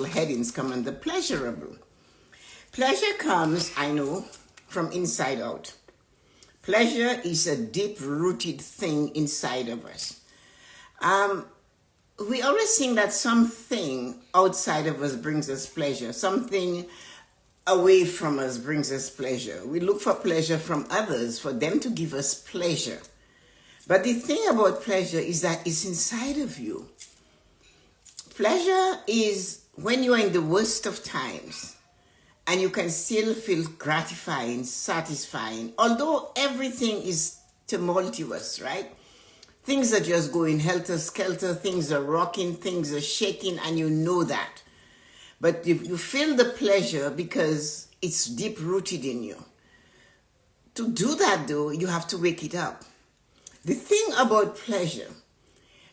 headings come under pleasurable. Pleasure comes, I know, from inside out. Pleasure is a deep-rooted thing inside of us. We always think that something outside of us brings us pleasure. Something away from us brings us pleasure. We look for pleasure from others, for them to give us pleasure. But the thing about pleasure is that it's inside of you. Pleasure is when you are in the worst of times and you can still feel gratifying, satisfying, although everything is tumultuous, right? Things are just going helter-skelter, things are rocking, things are shaking, and you know that. But you feel the pleasure because it's deep-rooted in you. To do that, though, you have to wake it up. The thing about pleasure,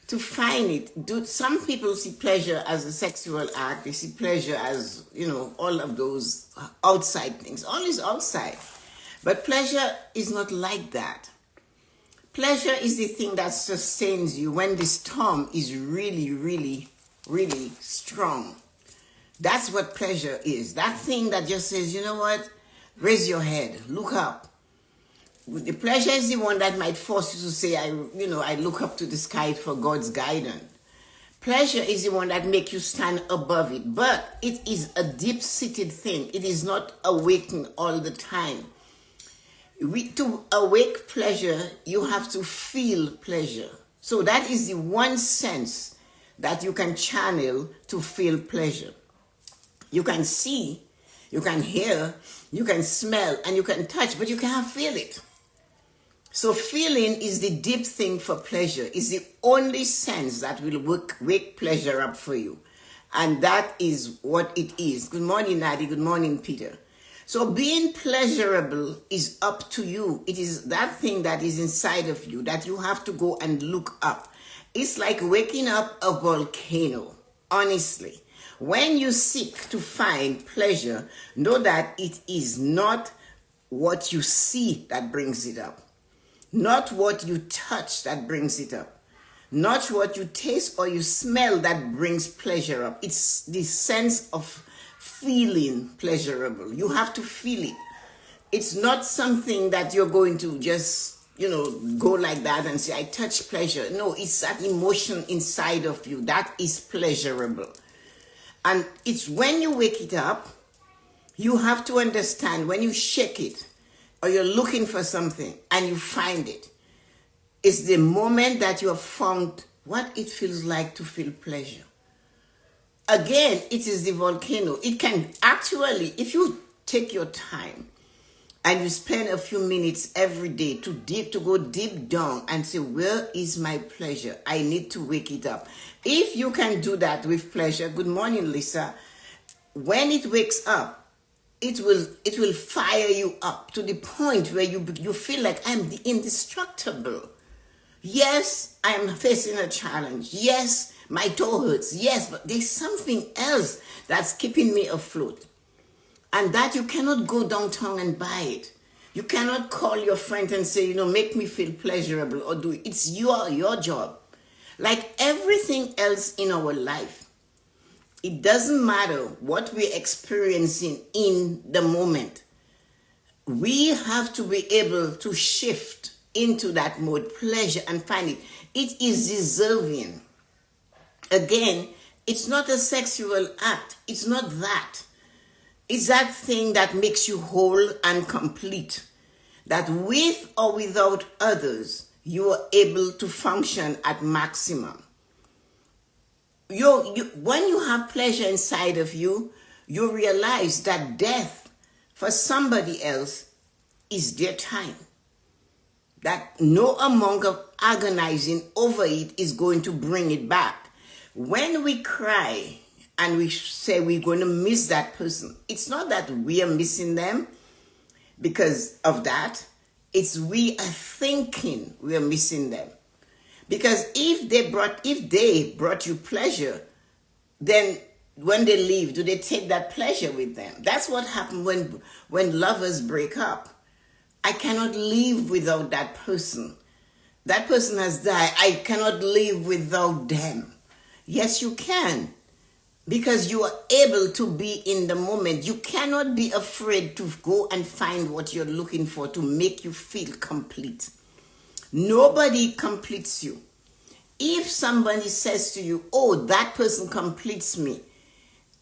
to find it, some people see pleasure as a sexual act. They see pleasure as, all of those outside things. All is outside. But pleasure is not like that. Pleasure is the thing that sustains you when the storm is really, really, really strong. That's what pleasure is. That thing that just says, you know what? Raise your head. Look up. The pleasure is the one that might force you to say, I look up to the sky for God's guidance. Pleasure is the one that makes you stand above it. But it is a deep-seated thing. It is not awakened all the time. To awake pleasure, you have to feel pleasure. So that is the one sense that you can channel to feel pleasure. You can see, you can hear, you can smell, and you can touch, but you can't feel it. So feeling is the deep thing for pleasure. It's the only sense that will wake pleasure up for you. And that is what it is. Good morning, Nadi. Good morning, Peter. So being pleasurable is up to you. It is that thing that is inside of you that you have to go and look up. It's like waking up a volcano, honestly. When you seek to find pleasure, know that it is not what you see that brings it up. Not what you touch that brings it up. Not what you taste or you smell that brings pleasure up. It's the sense of feeling pleasurable. You have to feel it. It's not something that you're going to just, go like that and say, I touch pleasure. No, it's that emotion inside of you that is pleasurable. And it's when you wake it up, you have to understand when you shake it or you're looking for something and you find it, it's the moment that you have found what it feels like to feel pleasure. Again, it is the volcano. It can actually, if you take your time and you spend a few minutes every day to go deep down and say, where is my pleasure? I need to wake it up. If you can do that with pleasure, good morning, Lisa. When it wakes up, it will fire you up to the point where you feel like I'm the indestructible. Yes, I'm facing a challenge. Yes, my toe hurts. Yes, but there's something else that's keeping me afloat. And that you cannot go downtown and buy it. You cannot call your friend and say, make me feel pleasurable or do it. It's your job. Like everything else in our life, it doesn't matter what we're experiencing in the moment. We have to be able to shift into that mode, pleasure, and find it. It is deserving. Again, it's not a sexual act. It's not that. It's that thing that makes you whole and complete. That with or without others, you are able to function at maximum. When you have pleasure inside of you, you realize that death for somebody else is their time. That no amount of agonizing over it is going to bring it back. When we cry and we say we're going to miss that person, it's not that we are missing them because of that. It's we are thinking we are missing them. Because if they brought you pleasure, then when they leave, do they take that pleasure with them? That's what happens when lovers break up. I cannot live without that person. That person has died. I cannot live without them. Yes, you can. because you are able to be in the moment. You cannot be afraid to go and find what you're looking for to make you feel complete. Nobody completes you. If somebody says to you, oh, that person completes me,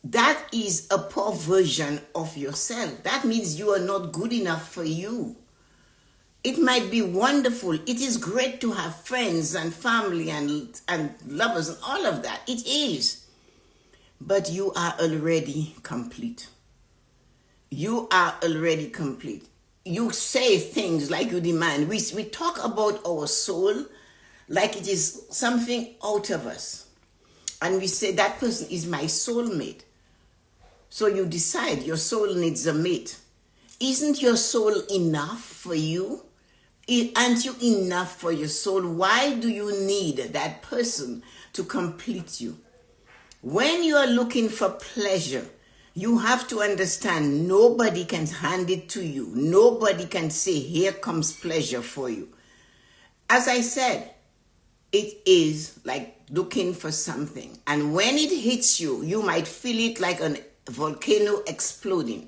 that is a poor version of yourself. That means you are not good enough for you. It might be wonderful. It is great to have friends and family and lovers and all of that. It is. But you are already complete. You are already complete. You say things like you demand. We talk about our soul like it is something out of us. And we say that person is my soulmate. So you decide your soul needs a mate. Isn't your soul enough for you? Aren't you enough for your soul? Why do you need that person to complete you? When you are looking for pleasure, you have to understand nobody can hand it to you. Nobody can say, here comes pleasure for you. As I said, it is like looking for something. And when it hits you, you might feel it like a volcano exploding.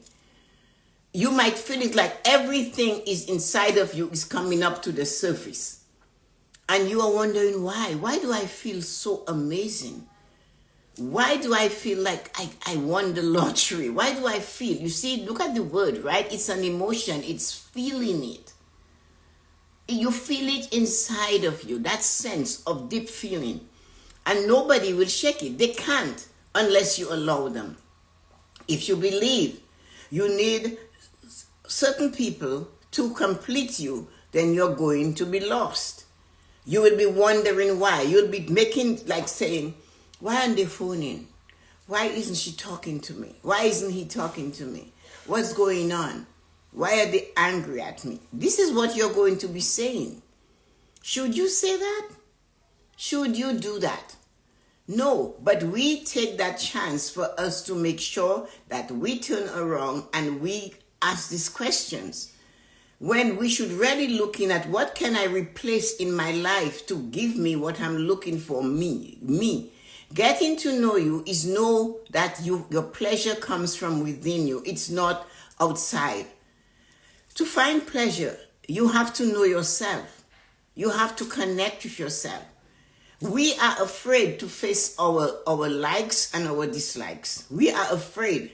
You might feel it like everything is inside of you is coming up to the surface. And you are wondering why. Why do I feel so amazing? Why do I feel like I won the lottery? Why do I feel? You see, look at the word, right? It's an emotion. It's feeling it. You feel it inside of you, that sense of deep feeling. And nobody will shake it. They can't unless you allow them. If you believe you need certain people to complete you, then you're going to be lost. You will be wondering why. You'll be making, like saying, why aren't they phoning? Why isn't she talking to me? Why isn't he talking to me? What's going on? Why are they angry at me? This is what you're going to be saying. Should you say that? Should you do that? No, but we take that chance for us to make sure that we turn around and we ask these questions. When we should really looking at what can I replace in my life to give me what I'm looking for, me. Getting to know you is know that your pleasure comes from within you. It's not outside. To find pleasure, you have to know yourself. You have to connect with yourself. We are afraid to face our likes and our dislikes. We are afraid.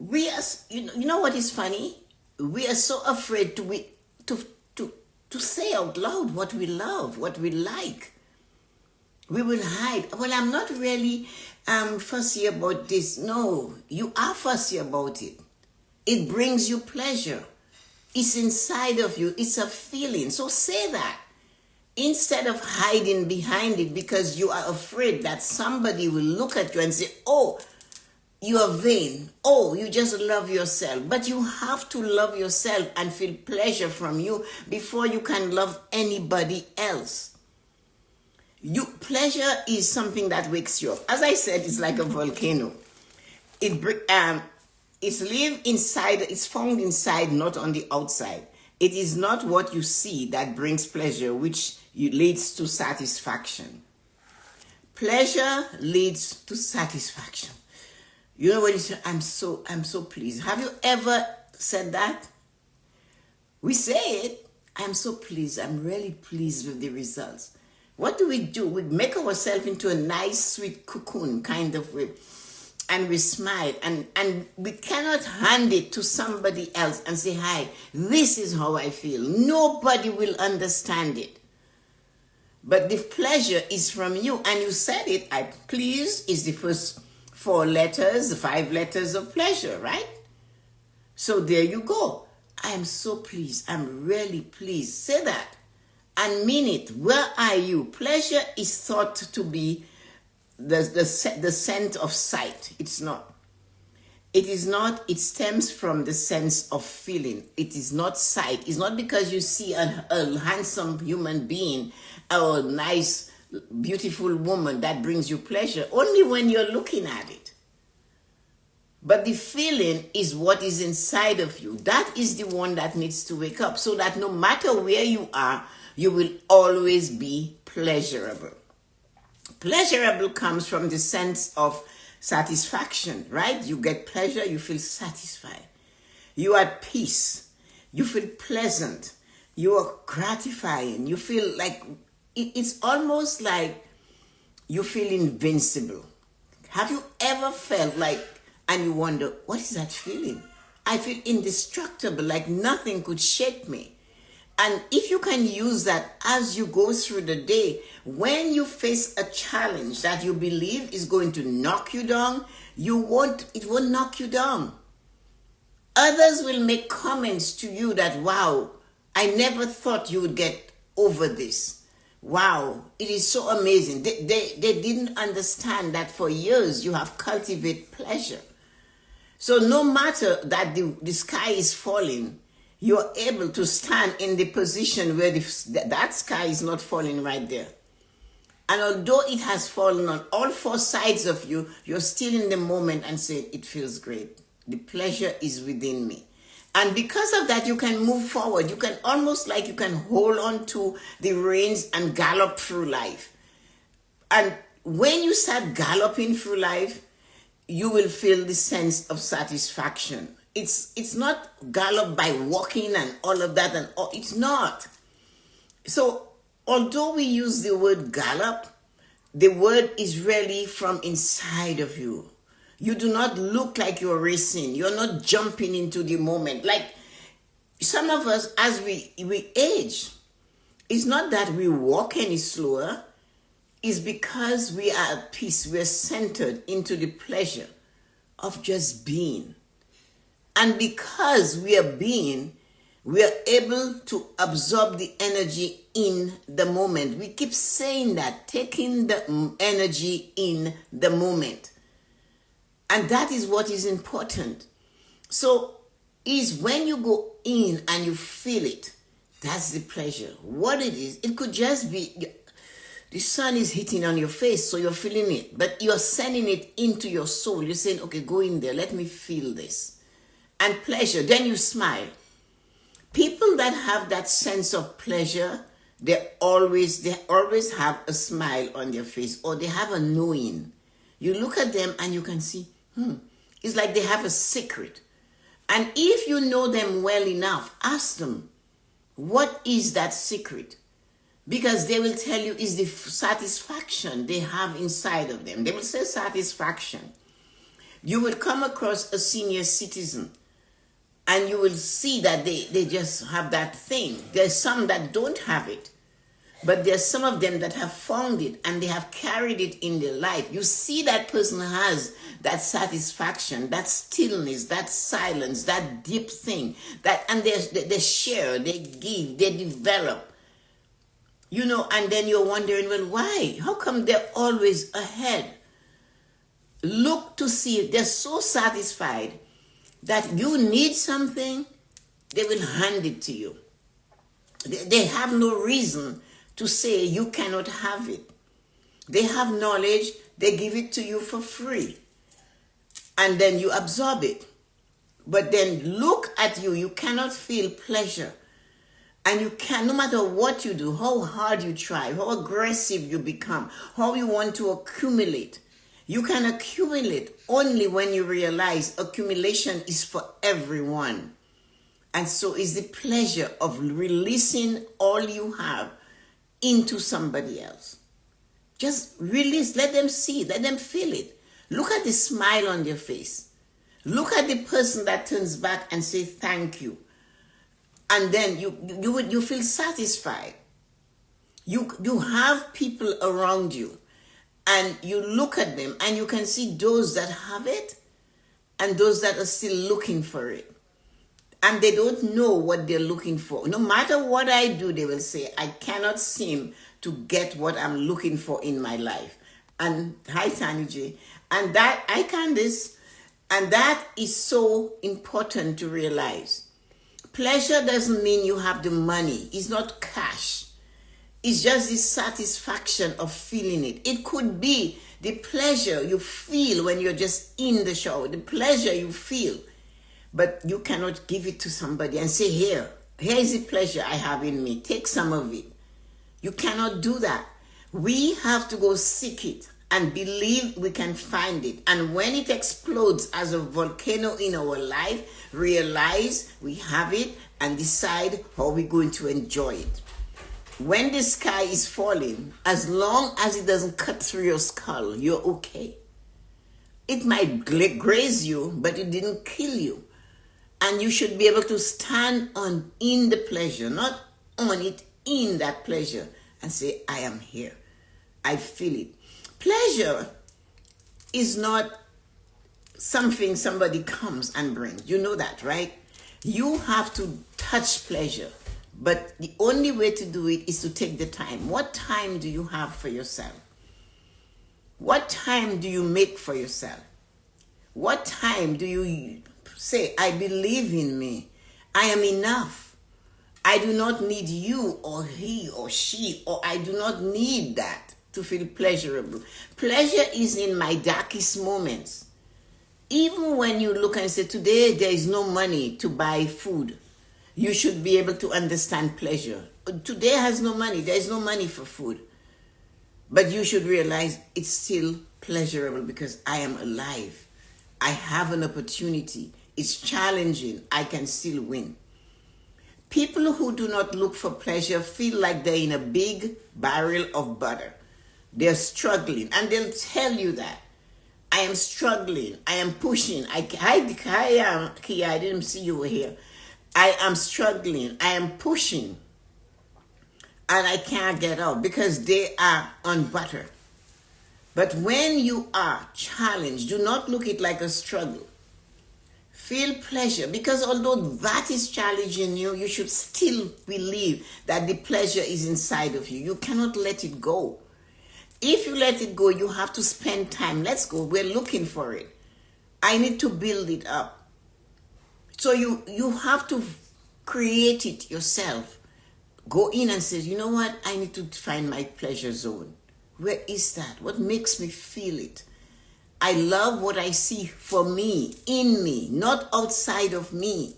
You know what is funny? We are so afraid to say out loud what we love, what we like. We will hide. Well, I'm not really fussy about this. No, you are fussy about it. It brings you pleasure. It's inside of you. It's a feeling. So say that. Instead of hiding behind it because you are afraid that somebody will look at you and say, oh, you are vain. Oh, you just love yourself. But you have to love yourself and feel pleasure from you before you can love anybody else. Pleasure is something that wakes you up. As I said, it's like a volcano. It's live inside. It's found inside, not on the outside. It is not what you see that brings pleasure, which leads to satisfaction. Pleasure leads to satisfaction. You know when you say, I'm so pleased. Have you ever said that? We say it. I'm so pleased. I'm really pleased with the results. What do? We make ourselves into a nice, sweet cocoon kind of way. And we smile. And we cannot hand it to somebody else and say, hi, this is how I feel. Nobody will understand it. But the pleasure is from you. And you said it. Please is the first 4 letters, the 5 letters of pleasure, right? So there you go. I am so pleased. I'm really pleased. Say that. And mean it. Where are you? Pleasure is thought to be the scent of sight. It's not. It is not. It stems from the sense of feeling. It is not sight. It's not because you see a handsome human being or a nice, beautiful woman that brings you pleasure. Only when you're looking at it. But the feeling is what is inside of you. That is the one that needs to wake up so that no matter where you are, you will always be pleasurable. Pleasurable comes from the sense of Satisfaction, right? You get pleasure, you feel satisfied. You are at peace. You feel pleasant. You are gratifying. You feel like it's almost like you feel invincible. Have you ever felt like, and you wonder, what is that feeling? I feel indestructible, like nothing could shake me. And if you can use that as you go through the day, when you face a challenge that you believe is going to knock you down, it won't knock you down. Others will make comments to you that, wow, I never thought you would get over this. Wow, it is so amazing. They didn't understand that for years you have cultivated pleasure. So no matter that the sky is falling, you're able to stand in the position where that sky is not falling right there. And although it has fallen on all four sides of you, you're still in the moment and say, it feels great. The pleasure is within me. And because of that, you can move forward. You can almost like you can hold on to the reins and gallop through life. And when you start galloping through life, you will feel the sense of satisfaction. It's not gallop by walking and all of that, and it's not. So although we use the word gallop, the word is really from inside of you. You do not look like you're racing. You're not jumping into the moment. Like some of us, as we age, it's not that we walk any slower. It's because we are at peace. We're centered into the pleasure of just being. And because we are being, we are able to absorb the energy in the moment. We keep saying that, taking the energy in the moment. And that is what is important. So is when you go in and you feel it, that's the pleasure. What it is, it could just be the sun is hitting on your face, so you're feeling it. But you're sending it into your soul. You're saying, okay, go in there, let me feel this. And pleasure, then you smile. People that have that sense of pleasure, they always have a smile on their face, or they have a knowing. You look at them and you can see, it's like they have a secret. And if you know them well enough, ask them, what is that secret? Because they will tell you is the satisfaction they have inside of them. They will say satisfaction. You will come across a senior citizen and you will see that they just have that thing. There's some that don't have it. But there's some of them that have found it and they have carried it in their life. You see that person has that satisfaction, that stillness, that silence, that deep thing. And they share, they give, they develop. You know, and then you're wondering, well, why? How come they're always ahead? Look to see if they're so satisfied that you need something, they will hand it to you. They have no reason to say you cannot have it. They have knowledge, they give it to you for free. And then you absorb it. But then look at you, you cannot feel pleasure. And you can, no matter what you do, how hard you try, how aggressive you become, how you want to accumulate. You can accumulate only when you realize accumulation is for everyone. And so is the pleasure of releasing all you have into somebody else. Just release, let them see, let them feel it. Look at the smile on their face. Look at the person that turns back and says thank you. And then you feel satisfied. You have people around you and you look at them and you can see those that have it and those that are still looking for it. And they don't know what they're looking for. No matter what I do, they will say, I cannot seem to get what I'm looking for in my life. And hi, Taniji. And that, I can this. And that is so important to realize. Pleasure doesn't mean you have the money. It's not cash. It's just the satisfaction of feeling it. It could be the pleasure you feel when you're just in the shower. The pleasure you feel. But you cannot give it to somebody and say, here is the pleasure I have in me. Take some of it. You cannot do that. We have to go seek it and believe we can find it. And when it explodes as a volcano in our life, realize we have it and decide how we're going to enjoy it. When the sky is falling, as long as it doesn't cut through your skull, you're okay. It might graze you, but it didn't kill you. And you should be able to stand on in the pleasure, not on it, in that pleasure, and say, I am here. I feel it. Pleasure is not something somebody comes and brings. You know that, right? You have to touch pleasure. But the only way to do it is to take the time. What time do you have for yourself? What time do you make for yourself? What time do you say, I believe in me. I am enough. I do not need you or he or she, or I do not need that to feel pleasurable. Pleasure is in my darkest moments. Even when you look and say, today there is no money to buy food, you should be able to understand pleasure. Today has no money. There is no money for food. But you should realize it's still pleasurable because I am alive. I have an opportunity. It's challenging. I can still win. People who do not look for pleasure feel like they're in a big barrel of butter. They're struggling, and they'll tell you that. I am struggling. I am pushing. Hi, Kia, I didn't see you were here. I am struggling. I am pushing. And I can't get out because they are on butter. But when you are challenged, do not look it like a struggle. Feel pleasure, because although that is challenging you, you should still believe that the pleasure is inside of you. You cannot let it go. If you let it go, you have to spend time. Let's go. We're looking for it. I need to build it up. So you have to create it yourself. Go in and say, you know what? I need to find my pleasure zone. Where is that? What makes me feel it? I love what I see for me, in me, not outside of me.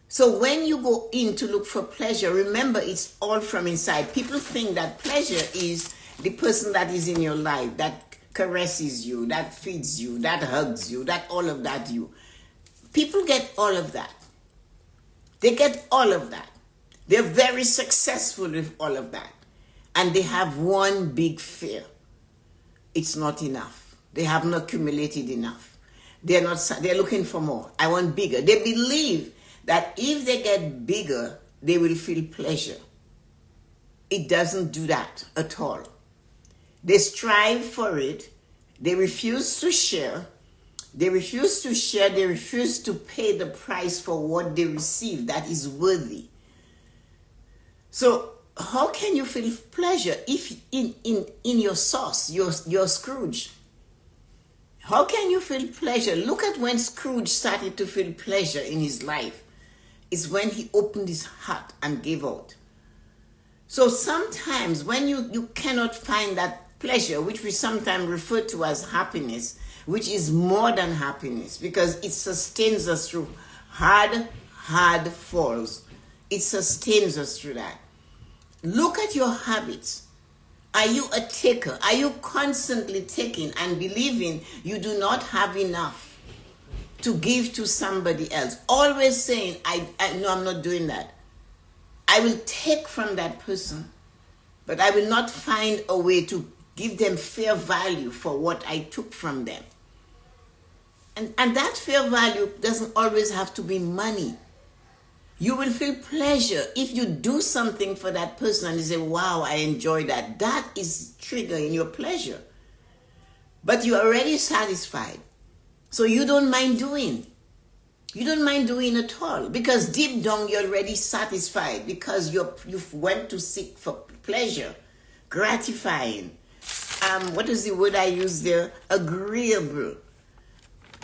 So when you go in to look for pleasure, remember it's all from inside. People think that pleasure is the person that is in your life, that caresses you, that feeds you, that hugs you, that all of that you. People get all of that. They get all of that. They're very successful with all of that. And they have one big fear. It's not enough. They have not accumulated enough. They're looking for more. I want bigger. They believe that if they get bigger, they will feel pleasure. It doesn't do that at all. They strive for it. They refuse to share. They refuse to share. They refuse to pay the price for what they receive that is worthy. So how can you feel pleasure if in your sauce, you're Scrooge? How can you feel pleasure? Look at when Scrooge started to feel pleasure in his life. It's when he opened his heart and gave out. So sometimes when you cannot find that pleasure, which we sometimes refer to as happiness, which is more than happiness because it sustains us through hard falls. It sustains us through that. Look at your habits. Are you a taker? Are you constantly taking and believing you do not have enough to give to somebody else? Always saying, no, I'm not doing that. I will take from that person, but I will not find a way to give them fair value for what I took from them. And that fair value doesn't always have to be money. You will feel pleasure if you do something for that person and you say, wow, I enjoy that. That is triggering your pleasure. But you're already satisfied. So you don't mind doing. You don't mind doing at all because deep down you're already satisfied because you've went to seek for pleasure, gratifying. What is the word I use there? Agreeable.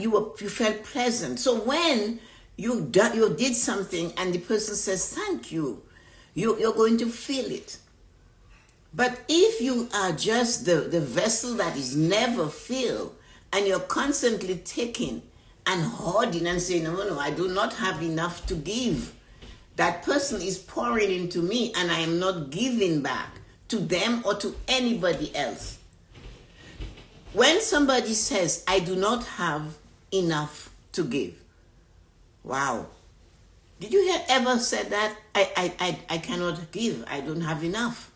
You felt pleasant. So when you did something and the person says thank you, you're going to feel it. But if you are just the vessel that is never filled and you're constantly taking and hoarding and saying, no, I do not have enough to give. That person is pouring into me and I am not giving back to them or to anybody else. When somebody says, I do not have enough to give. Wow. Did you ever say that? I cannot give. I don't have enough.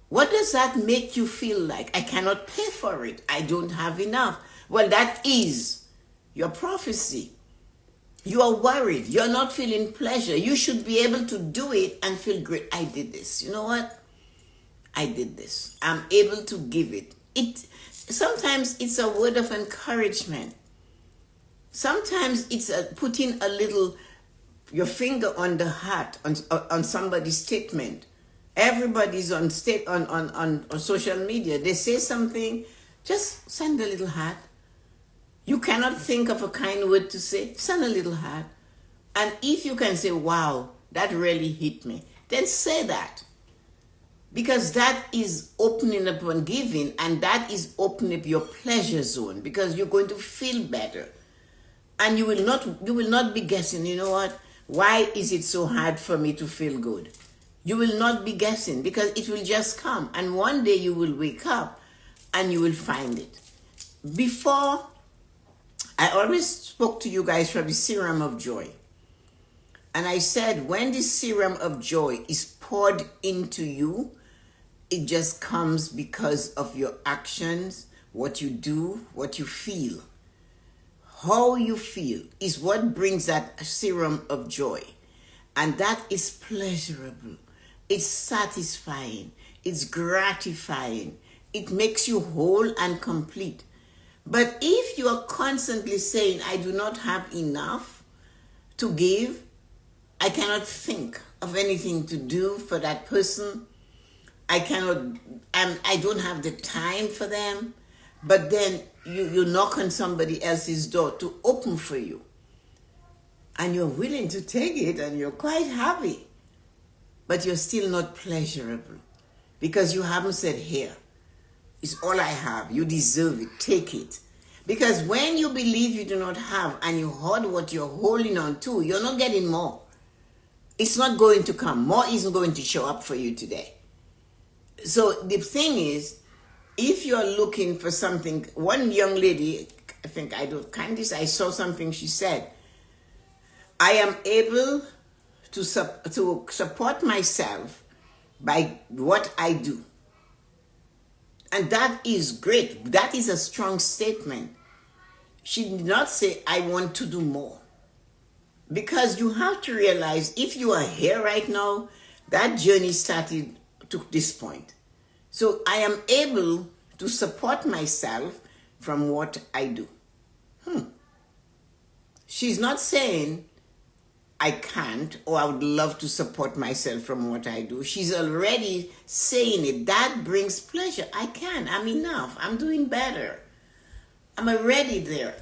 What does that make you feel like? I cannot pay for it. I don't have enough. Well, that is your prophecy. You are worried. You're not feeling pleasure. You should be able to do it and feel great. I did this. You know what? I did this. I'm able to give it. Sometimes it's a word of encouragement. Sometimes it's putting a little, your finger on the heart on somebody's statement. Everybody's on social media. They say something, just send a little heart. You cannot think of a kind word to say, send a little heart. And if you can say, wow, that really hit me, then say that. Because that is opening up on giving, and that is opening up your pleasure zone, because you're going to feel better. And you will not be guessing, you know what? Why is it so hard for me to feel good? You will not be guessing, because it will just come. And one day you will wake up and you will find it. Before, I always spoke to you guys from the serum of joy. And I said, when the serum of joy is poured into you, it just comes because of your actions, what you do, what you feel. How you feel is what brings that serum of joy. And that is pleasurable. It's satisfying. It's gratifying. It makes you whole and complete. But if you are constantly saying, I do not have enough to give, I cannot think of anything to do for that person, I don't have the time for them, but then you knock on somebody else's door to open for you. And you're willing to take it and you're quite happy. But you're still not pleasurable. Because you haven't said, here, it's all I have. You deserve it. Take it. Because when you believe you do not have and you hold what you're holding on to, you're not getting more. It's not going to come. More isn't going to show up for you today. So the thing is, if you're looking for something, one young lady, Candice, I saw something she said, I am able to support myself by what I do. And that is great. That is a strong statement. She did not say, I want to do more. Because you have to realize, if you are here right now, that journey started to this point. So I am able to support myself from what I do. She's not saying I can't, or I would love to support myself from what I do. She's already saying it. That brings pleasure. I can. I'm enough. I'm doing better. I'm already there.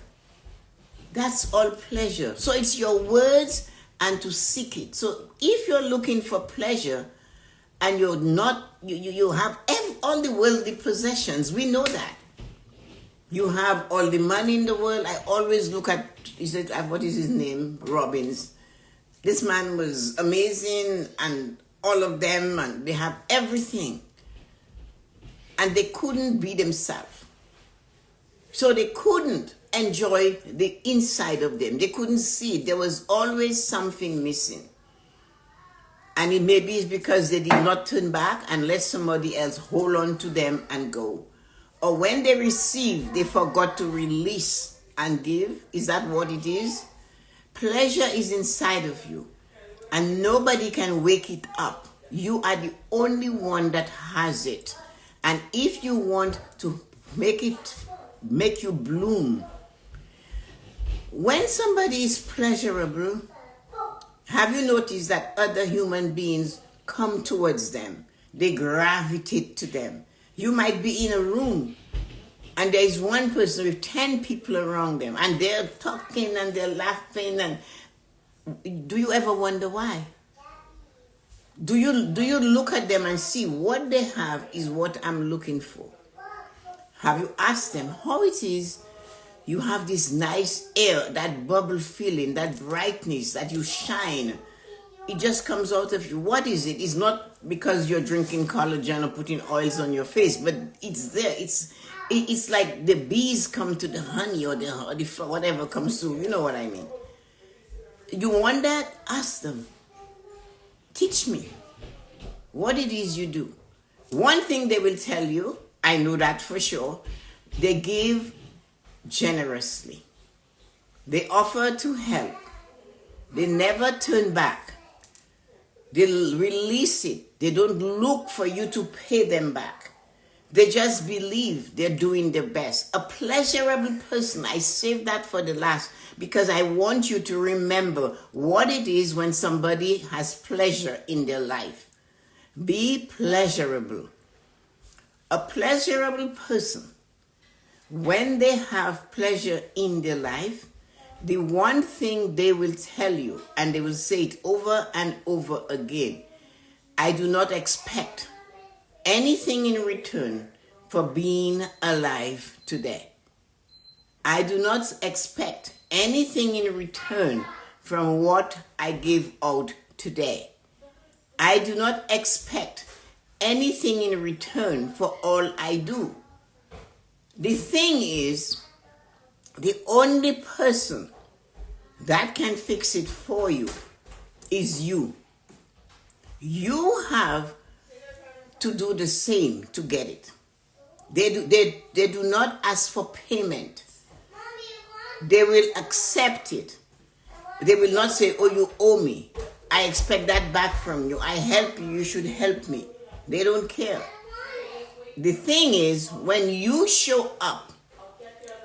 That's all pleasure. So it's your words and to seek it. So if you're looking for pleasure and you're not, you have all the worldly possessions, we know that. You have all the money in the world. I always look at, what is his name? Robbins. This man was amazing, and all of them, and they have everything. And they couldn't be themselves. So they couldn't enjoy the inside of them. They couldn't see it. There was always something missing. And it maybe it's because they did not turn back and let somebody else hold on to them and go. Or when they received, they forgot to release and give. Is that what it is? Pleasure is inside of you. And nobody can wake it up. You are the only one that has it. And if you want to make you bloom, when somebody is pleasurable, have you noticed that other human beings come towards them? They gravitate to them. You might be in a room and there is one person with 10 people around them and they're talking and they're laughing. And do you ever wonder why? Do you look at them and see what they have is what I'm looking for? Have you asked them how it is you have this nice air, that bubble feeling, that brightness, that you shine? It just comes out of you. What is it? It's not because you're drinking collagen or putting oils on your face, but it's there. It's like the bees come to the honey or the whatever comes to, you know what I mean. You want that? Ask them. Teach me what it is you do. One thing they will tell you, I know that for sure, they give generously. They offer to help. They never turn back. They release it. They don't look for you to pay them back. They just believe they're doing their best. A pleasurable person, I saved that for the last because I want you to remember what it is when somebody has pleasure in their life. Be pleasurable. A pleasurable person, when they have pleasure in their life, the one thing they will tell you, and they will say it over and over again, I do not expect anything in return for being alive today. I do not expect anything in return from what I give out today. I do not expect anything in return for all I do. The thing is, the only person that can fix it for you is you. You have to do the same to get it. They do not ask for payment. They will accept it. They will not say, oh, you owe me. I expect that back from you. I help you. You should help me. They don't care. The thing is, when you show up,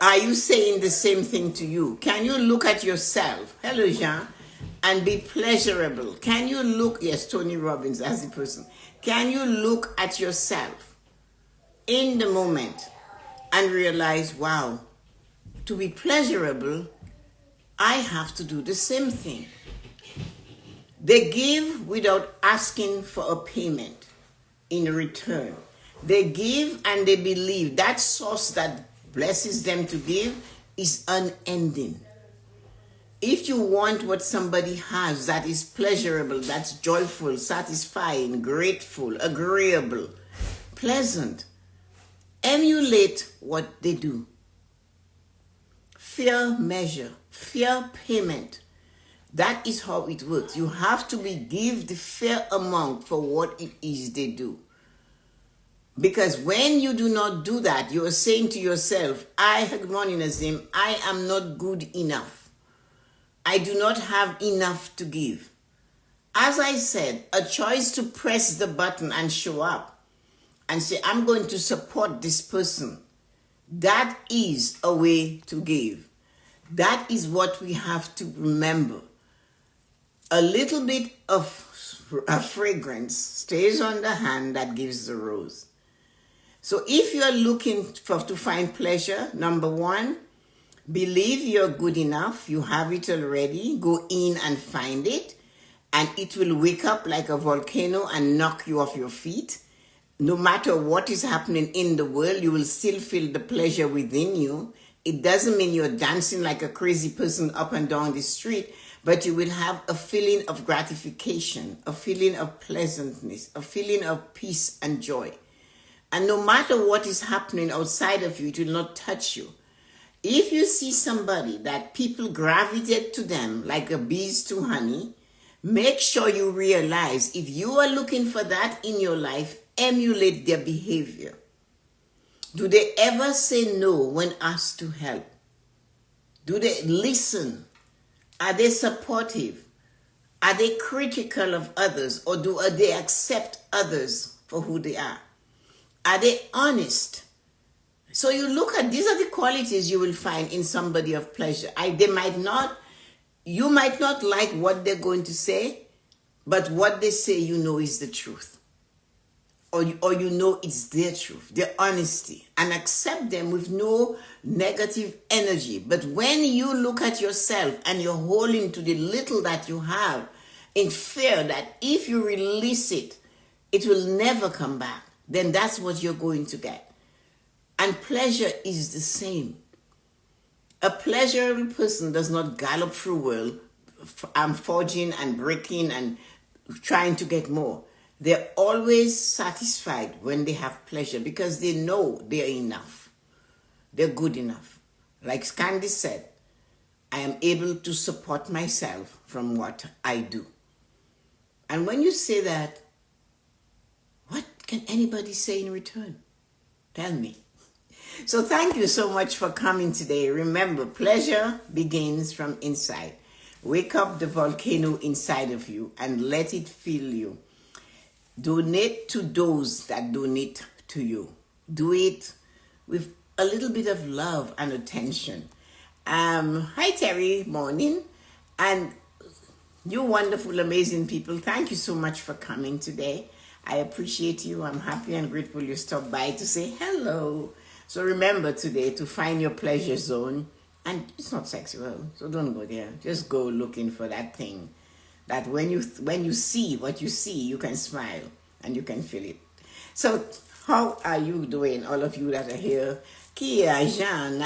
are you saying the same thing to you? Can you look at yourself? Hello, Jean. And be pleasurable. Can you look, yes, Tony Robbins as the person. Can you look at yourself in the moment and realize, wow, to be pleasurable, I have to do the same thing. They give without asking for a payment in return. They give and they believe that source that blesses them to give is unending. If you want what somebody has that is pleasurable, that's joyful, satisfying, grateful, agreeable, pleasant, emulate what they do. Fair measure, fair payment. That is how it works. You have to give the fair amount for what it is they do. Because when you do not do that, you are saying to yourself, good morning, Nazim, I am not good enough. I do not have enough to give. As I said, a choice to press the button and show up and say, I'm going to support this person. That is a way to give. That is what we have to remember. A little bit of a fragrance stays on the hand that gives the rose. So if you're looking to find pleasure, number one, believe you're good enough. You have it already. Go in and find it. And it will wake up like a volcano and knock you off your feet. No matter what is happening in the world, you will still feel the pleasure within you. It doesn't mean you're dancing like a crazy person up and down the street, but you will have a feeling of gratification, a feeling of pleasantness, a feeling of peace and joy. And no matter what is happening outside of you, it will not touch you. If you see somebody that people gravitate to them like a bees to honey, make sure you realize if you are looking for that in your life, emulate their behavior. Do they ever say no when asked to help? Do they listen? Are they supportive? Are they critical of others, or do they accept others for who they are? Are they honest? So you look at, these are the qualities you will find in somebody of pleasure. You might not like what they're going to say, but what they say you know is the truth. Or you know it's their truth, their honesty, and accept them with no negative energy. But when you look at yourself and you're holding to the little that you have in fear that if you release it, it will never come back, then that's what you're going to get. And pleasure is the same. A pleasurable person does not gallop through world, forging and breaking and trying to get more. They're always satisfied when they have pleasure because they know they're enough. they're good enough. Like Candy said, I am able to support myself from what I do. And when you say that, what can anybody say in return? Tell me. So thank you so much for coming today. Remember, pleasure begins from inside. Wake up the volcano inside of you and let it fill you. Donate to those that donate to you. Do it with a little bit of love and attention. Hi Terry, morning. And you wonderful, amazing people, thank you so much for coming today. I appreciate you. I'm happy and grateful you stopped by to say hello. So remember today to find your pleasure zone. And it's not sexual, so don't go there. Just go looking for that thing that when you see what you see, you can smile and you can feel it. So how are you doing, all of you that are here? Kia, Jean,